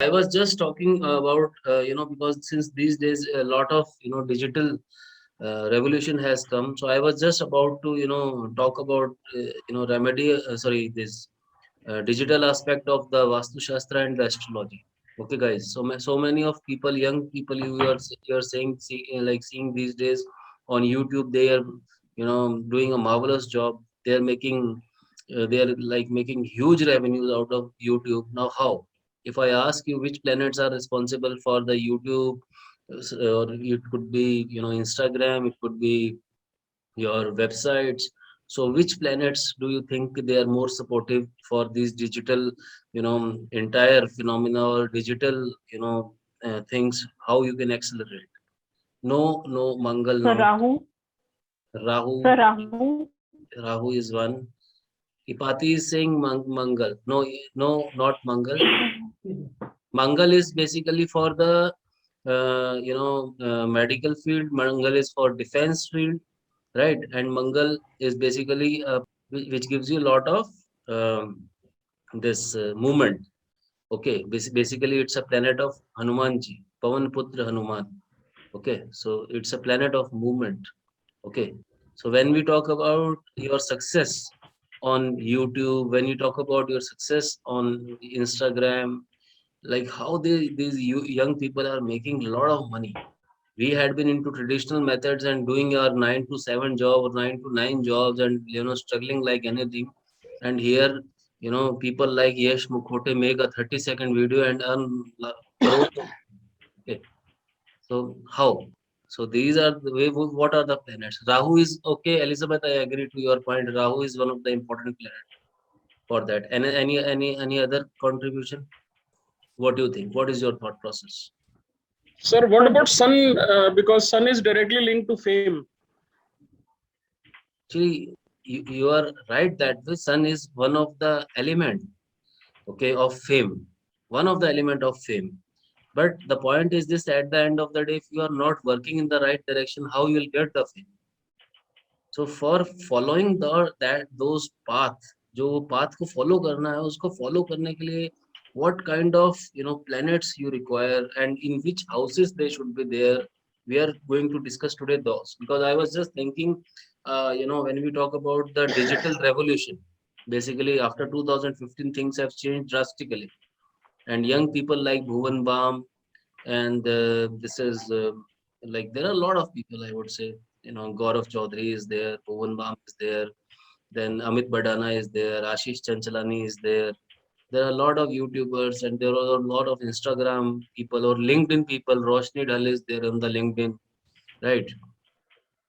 I was just talking about, because since these days a lot of, digital revolution has come. So I was just about to, talk about, this digital aspect of the Vastu Shastra and the astrology. Okay, guys. So many of people, young people, you are saying, like seeing these days on YouTube, they are, doing a marvelous job. They are like making huge revenues out of YouTube. Now, how? If I ask you which planets are responsible for the YouTube, or it could be, Instagram, it could be your websites. So which planets do you think they are more supportive for these digital, entire phenomena or digital, things, how you can accelerate? No, no, Mangal, So no. Rahu, Rahu, so Rahu, Rahu is one. Ipati is saying Mangal. No, no, not Mangal. Mangal is basically for the, medical field. Mangal is for defense field, right? And Mangal is basically which gives you a lot of um, this movement. Okay, basically it's a planet of Hanumanji, Pavan Putra Hanuman. Okay, so it's a planet of movement. Okay, so when we talk about your success on YouTube, when you talk about your success on Instagram, like how these young people are making a lot of money. We had been into traditional methods and doing our 9 to 7 job or 9 to 9 jobs and struggling like anything. And here, people like Yash Mukhote make a 30-second video and earn crores of. Okay, so how? So these are the way. What are the planets? Rahu is okay, Elizabeth. I agree to your point. Rahu is one of the important planets for that. And any other contribution? What do you think? What is your thought process? Sir, what so about sun? Because sun is directly linked to fame. Actually, you are right that the sun is one of the element, okay, of fame, one of the element of fame. But the point is this: at the end of the day, if you are not working in the right direction, how you will get the fame? So for following the that those path, जो path को follow करना है, उसको follow करने के लिए what kind of planets you require and in which houses they should be there. We are going to discuss today those, because I was just thinking, when we talk about the digital revolution, basically after 2015 things have changed drastically, and young people like Bhuvan Bam, and this is like there are a lot of people, I would say, Gaurav Chaudhary is there, Bhuvan Bam is there, then Amit Badana is there, Ashish Chanchalani is there. There are a lot of YouTubers and there are a lot of Instagram people or LinkedIn people. Roshni Dhal is there on the LinkedIn, right?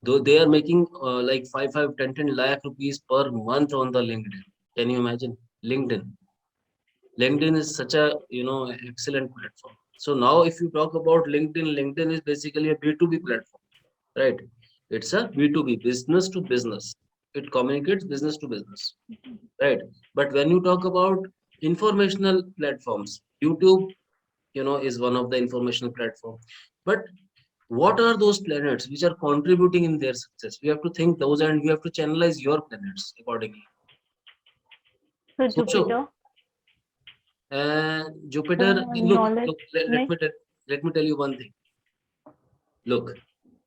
Though they are making like 5, 5, 10 lakh rupees per month on the LinkedIn. Can you imagine? LinkedIn. LinkedIn is such a excellent platform. So now if you talk about LinkedIn, LinkedIn is basically a B2B platform, right? It's a B2B, business to business. It communicates business to business, right? But when you talk about informational platforms, YouTube, is one of the informational platform. But what are those planets which are contributing in their success? We have to think those and we have to channelize your planets accordingly. So Jupiter, Jupiter, knowledge, let next. me let me tell you one thing. Look,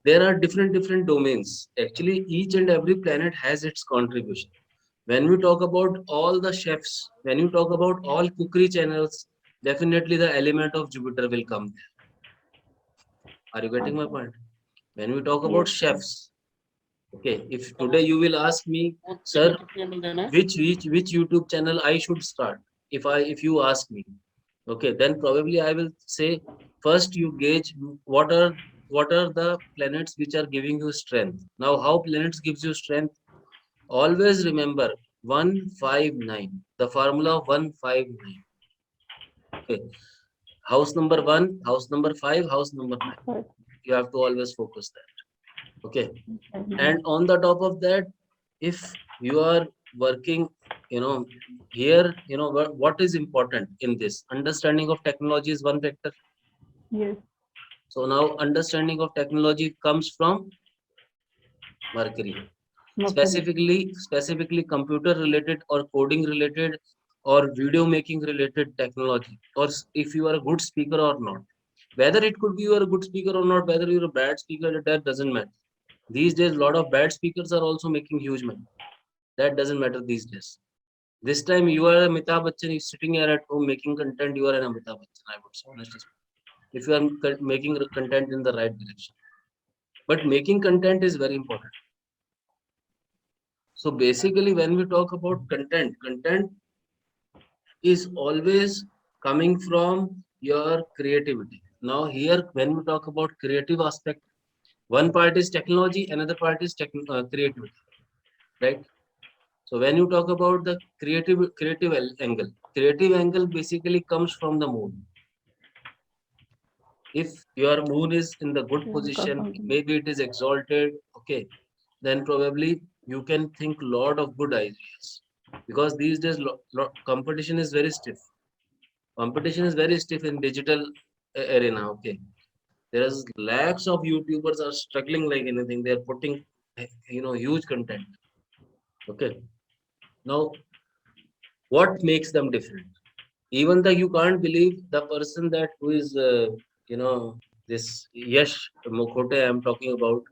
there are different domains. Actually, each and every planet has its contribution. When we talk about all the chefs, when you talk about all cookery channels, definitely the element of Jupiter will come there. Are you getting my Okay. point? When we talk about Yes, yes. chefs, okay, if today you will ask me, वो तेरे sir, कितने मिलते हैं? which YouTube channel I should start, if you ask me, okay, then probably I will say first you gauge what are the planets which are giving you strength. Now, how planets gives you strength? Always remember 159, the formula of 159. Okay, house number one, house number five, house number nine. First, You have to always focus that. Okay, mhm. and on the top of that, if you are working, here, what is important in this understanding of technology is one factor. Yes. So now understanding of technology comes from Mercury, Mercury. specifically computer related or coding related. or video making related technology, or if you are a good speaker or not. Whether it could be you are a good speaker or not, whether you're a bad speaker, that doesn't matter. These days, a lot of bad speakers are also making huge money. That doesn't matter these days. This time you are a Amitabh Bachchan, you're sitting here at home making content, you are an Amitabh Bachchan, I would say, honestly speaking, if you are making content in the right direction. But making content is very important. So basically, when we talk about content, content is always coming from your creativity. Now, here, when we talk about creative aspect, one part is technology, another part is creativity, right? So when you talk about the creative angle basically comes from the moon. If your moon is in the good Yeah, position, something. maybe it is exalted, okay, then probably you can think lot of good ideas. Because these days competition is very stiff. Competition is very stiff in digital arena. Okay, there is lakhs of YouTubers are struggling like anything. They are putting huge content. Okay, now what makes them different? Even though you can't believe the person that who is you know this Yash Mukhote I'm talking about.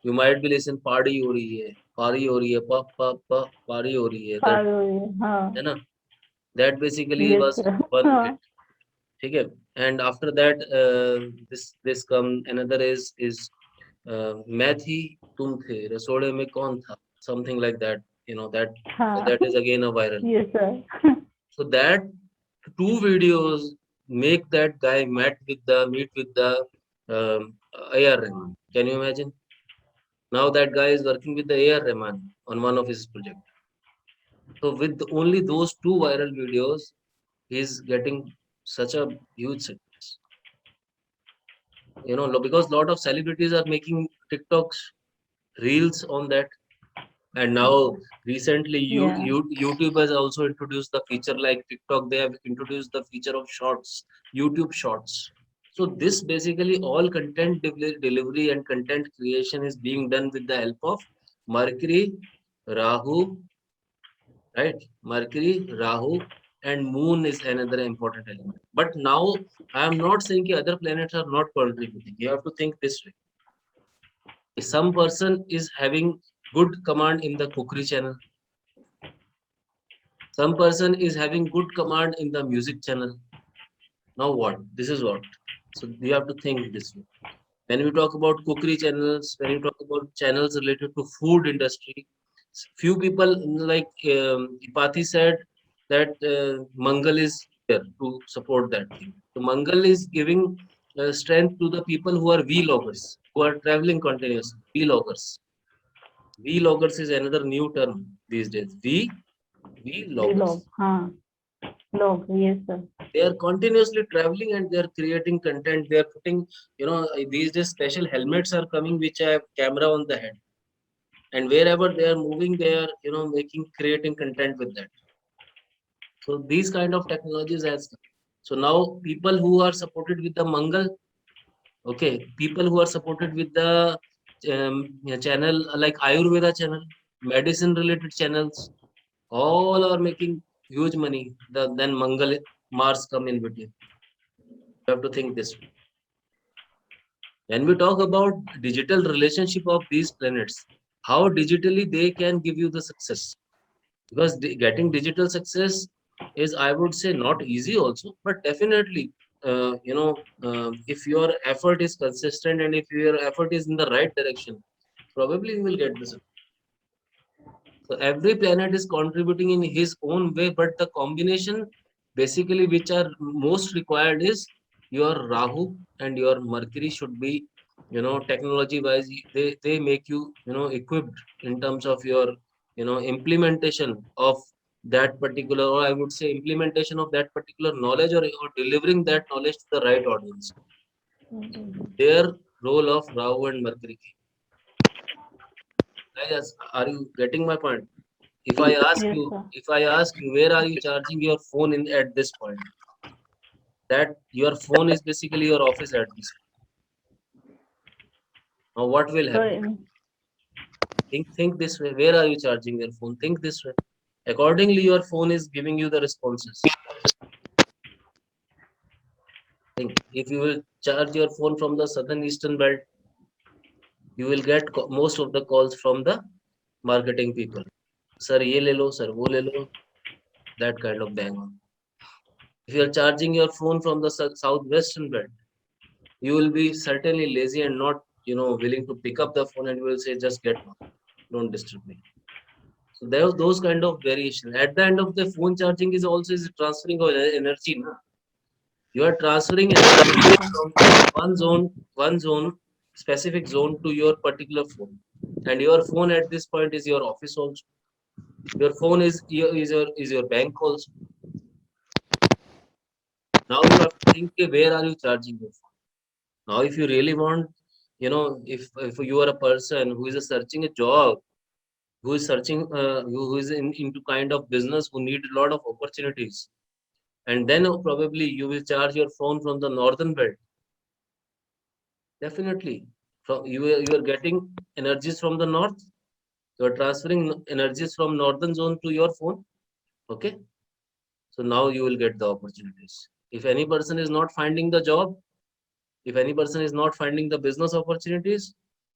You might be listen party हो रही है pa party हो रही है that Follow. Huh. है ना, that basically Yes, was sir. one hit. Huh. ठीक है, and after that this come another is मैं थी तुम थे रसोड़े में कौन था, something like that, that Huh. that is again a viral. Yes, sir. So that two videos make that guy meet with the AR Rahman. Can you imagine? Now that guy is working with the AR Rahman on one of his projects. So with only those two viral videos, he's getting such a huge success. Because a lot of celebrities are making TikToks, reels on that. And now recently, Yeah. YouTube has also introduced the feature like TikTok. They have introduced the feature of shorts, YouTube shorts. So this basically all content delivery and content creation is being done with the help of Mercury, Rahu, right? Mercury, Rahu, and Moon is another important element. But now I am not saying that other planets are not contributing. You have to think this way. Some person is having good command in the cookery channel. Some person is having good command in the music channel. Now what? This is what. So you have to think this way. When we talk about cookery channels, when you talk about channels related to food industry, few people like Ipati said that Mangal is there to support that thing. So Mangal is giving strength to the people who are vloggers, who are traveling continuously. Vloggers. Vloggers is another new term these days. Vloggers. Vlog. Huh. Vlog. Yes, sir. They are continuously traveling and they are creating content. They are putting, these days special helmets are coming which have camera on the head, and wherever they are moving they are making creating content with that. So these kind of technologies has come. So now people who are supported with the Mangal, okay, people who are supported with the channel like Ayurveda channel, medicine related channels, all are making huge money. Then Mangal, Mars come in between. You have to think this way. When we talk about digital relationship of these planets, how digitally they can give you the success. Because getting digital success is, I would say, not easy also, but definitely, if your effort is consistent and if your effort is in the right direction, probably you will get the success. So every planet is contributing in his own way, but the combination basically which are most required is your Rahu and your Mercury should be, technology wise, they make you, equipped in terms of your, implementation of that particular, or I would say implementation of that particular knowledge, or delivering that knowledge to the right audience. Their role of Rahu and Mercury. Guys, are you getting my point? If I ask Yes, you, sir. if I ask you, where are you charging your phone in at this point? That your phone is basically your office at this point. Now, what will So, happen? Think this way. Where are you charging your phone? Think this way. Accordingly, your phone is giving you the responses. Think if you will charge your phone from the southern eastern belt, you will get most of the calls from the marketing people. Sir, ye le lo, sir, wo le lo, that kind of bang on. If you are charging your phone from the southwestern belt, you will be certainly lazy and not, willing to pick up the phone, and you will say, just get lost. Don't disturb me. So there are those kind of variation. At the end of the phone charging is also is transferring of energy. Na? You are transferring energy Yes, sir. from one zone, specific zone to your particular phone. And your phone at this point is your office also. Your phone is your bank also. Now you have to think, okay, where are you charging your phone? Now, if you really want, if you are a person who is searching a job, who is searching, who is into kind of business, who need a lot of opportunities, and then probably you will charge your phone from the northern belt. Definitely, from you are getting energies from the north. You are transferring energies from northern zone to your phone. Okay, so now you will get the opportunities. If any person is not finding the job, if any person is not finding the business opportunities,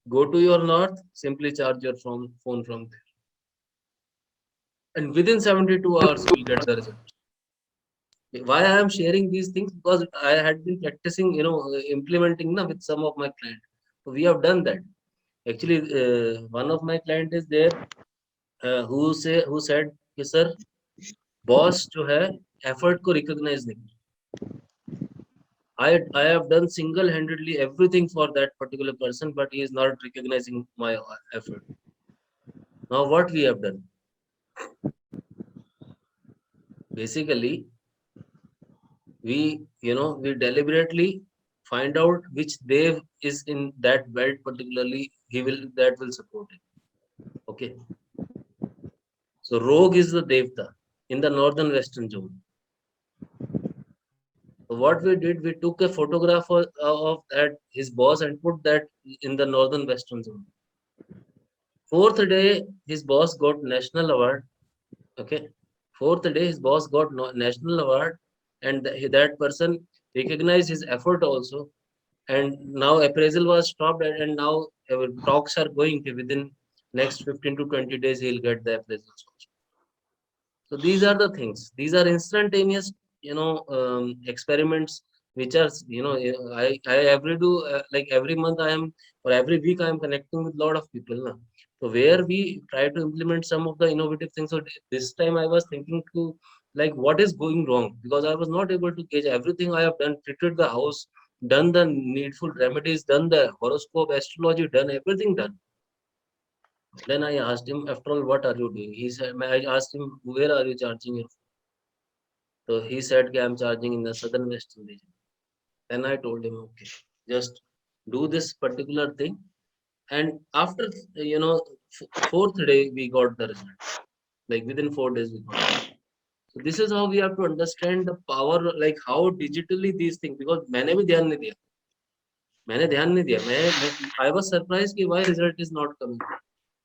go to your north, simply charge your phone from there. And within 72 hours, you will get the result. Why I am sharing these things? Because I had been practicing, implementing na, with some of my clients. So we have done that. Actually, one of my client is there who said, कि sir, boss जो है effort को recognize नहीं. I have done single-handedly everything for that particular person, but he is not recognizing my effort. Now what we have done? Basically, we deliberately find out which dev is in that belt particularly. That will support it. Okay. So rogue is the devta in the northern western zone. So what we did, we took a photograph of that his boss and put that in the northern western zone. Fourth day, his boss got national award. Okay. Fourth day, his boss got national award, and that person recognized his effort also. And now appraisal was stopped, and now talks are going within next 15 to 20 days. He'll get the appraisals also. So these are the things. These are instantaneous, experiments which are, I every do like every month I am or every week I am connecting with a lot of people. Na? So where we try to implement some of the innovative things. So this time I was thinking to like what is going wrong, because I was not able to gauge everything I have done, treated the house, done the needful remedies, done the horoscope, astrology, done everything done. Then I asked him, after all, what are you doing? He said, I asked him, where are you charging your? So he said, okay, I'm charging in the southern western region. Then I told him, okay, just do this particular thing. And after, fourth day, we got the result. Like within 4 days, we got it. So this is how we have to understand the power, like how digitally these things, because मैंने भी ध्यान नहीं दिया. मैंने ध्यान नहीं दिया. I was surprised कि why result is not coming.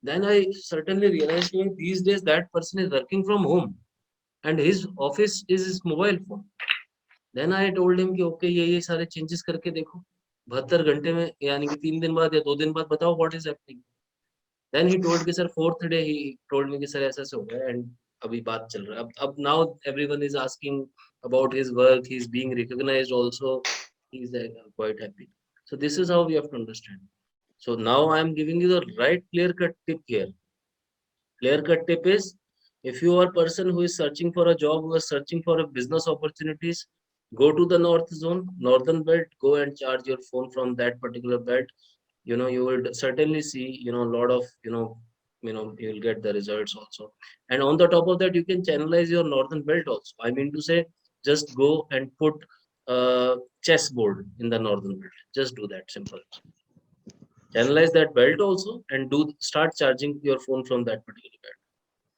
Then I certainly realized that these days that person is working from home and his office is his mobile phone. Then I told him कि okay ये सारे changes करके देखो 72 घंटे में, यानी कि 3 दिन बाद या 2 दिन बाद बताओ what is happening. Then he told कि sir fourth day he told me कि sir ऐसा ऐसा हो गया, and अभी बात चल रहा है. अब now everyone is asking about his work. He is being recognized also. He is quite happy. So this is how we have to understand. So now I am giving you the right clear cut tip here. Clear cut tip is, if you are a person who is searching for a job, who is searching for a business opportunities, go to the north zone, northern belt, go and charge your phone from that particular belt. You will certainly see, a lot of, you will get the results also. And on the top of that, you can channelize your northern belt also. I mean to say, just go and put a chessboard in the northern belt. Just do that, simple. Channelize that belt also and do start charging your phone from that particular belt.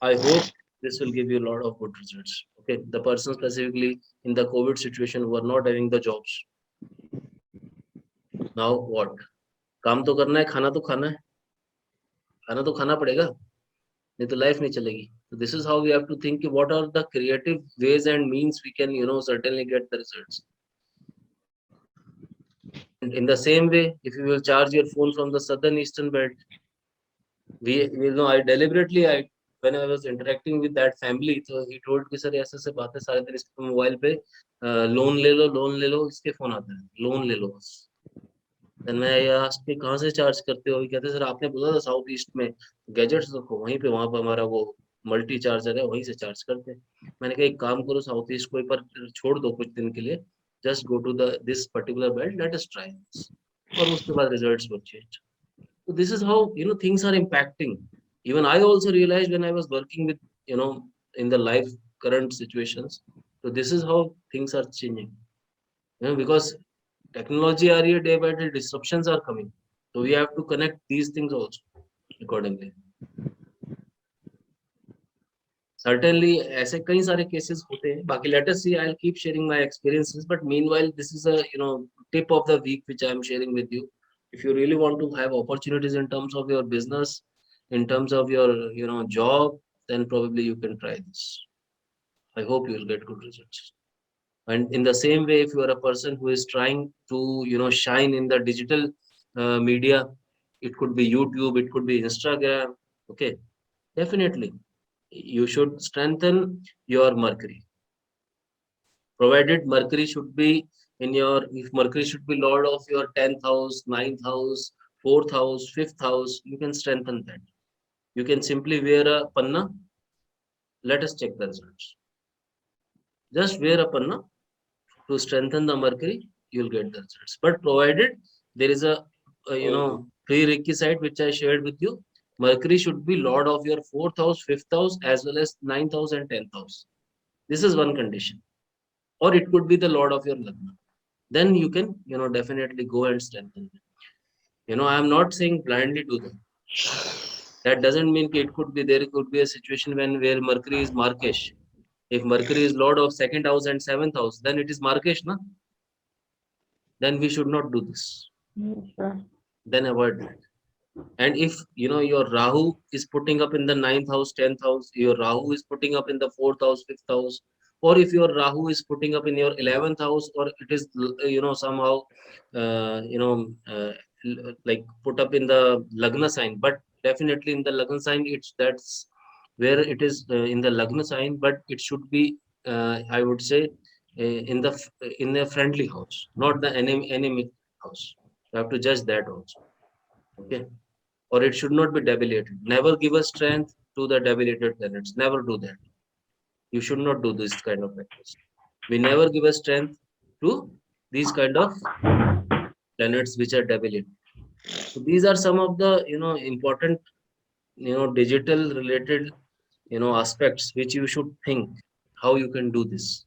I hope this will give you a lot of good results. Okay, the person specifically in the COVID situation who are not having the jobs. Now what? काम तो करना है, खाना तो खाना है, खाना तो खाना पड़ेगा, नहीं तो लाइफ नहीं चलेगी. So this is how we have to think, what are the creative ways and means we can, certainly get the results. And in the same way, if you will charge your phone from the southern eastern belt, we know, I deliberately, when I was interacting with that family, so he told me, sir, ऐसे ऐसे बातें सारे दिन इसके mobile पे loan ले लो इसके phone आता है, लोन ले लो बस. देन मैं asked कि कहाँ से चार्ज करते हो? कहते सर आपने बोला था साउथ ईस्ट में गैजेट्स रखो, वहीं पे, वहां पर हमारा वो मल्टी चार्जर है, वहीं से चार्ज करते हैं. मैंने कहा एक काम करो, साउथ ईस्ट को एक बार छोड़ दो कुछ दिन के लिए, just go to the this particular belt, let us try this. और उसके बाद results were change. So this is how, things are impacting. Even I also realized when I was working with, you know in the life current situations. So this is how things are changing, because technology are here, day by day disruptions are coming. So we have to connect these things also accordingly. Certainly ऐसे कई सारे cases होते हैं. बाकी let us see, I'll keep sharing my experiences, but meanwhile this is a, tip of the week which I am sharing with you. If you really want to have opportunities in terms of your business, in terms of your, job, then probably you can try this. I hope you will get good results. And in the same way, if you are a person who is trying to, shine in the digital media, it could be YouTube, it could be Instagram. Okay, definitely you should strengthen your Mercury, provided Mercury should be in your, if Mercury should be lord of your 10th house, 9th house, 4th house, 5th house, you can strengthen that. You can simply wear a panna. Let us check the results. Just wear a panna to strengthen the Mercury, you'll get the results. But provided there is a prerequisite which I shared with you, Mercury should be lord of your 4th house, 5th house, as well as 9th house and 10th house. This is one condition. Or it could be the lord of your Lagna. Then you can, definitely go and strengthen it. I am not saying blindly do that. That doesn't mean it could be, there could be a situation where Mercury is Markesh. If Mercury is lord of 2nd house and 7th house, then it is Markesh, na? Then we should not do this. Yes, sir. Then avoid that. And if your Rahu is putting up in the 9th house, 10th house, your Rahu is putting up in the 4th house, 5th house, or if your Rahu is putting up in your 11th house, or it is somehow like put up in the Lagna sign, but definitely in the Lagna sign, that's where it is in the Lagna sign, but it should be, I would say, in the friendly house, not the enemy house. You have to judge that also. Okay, or it should not be debilitated. Never give a strength to the debilitated planets. Never do that. You should not do this kind of practice. We never give a strength to these kind of planets which are debilitated. So these are some of the important digital related aspects which you should think how you can do this.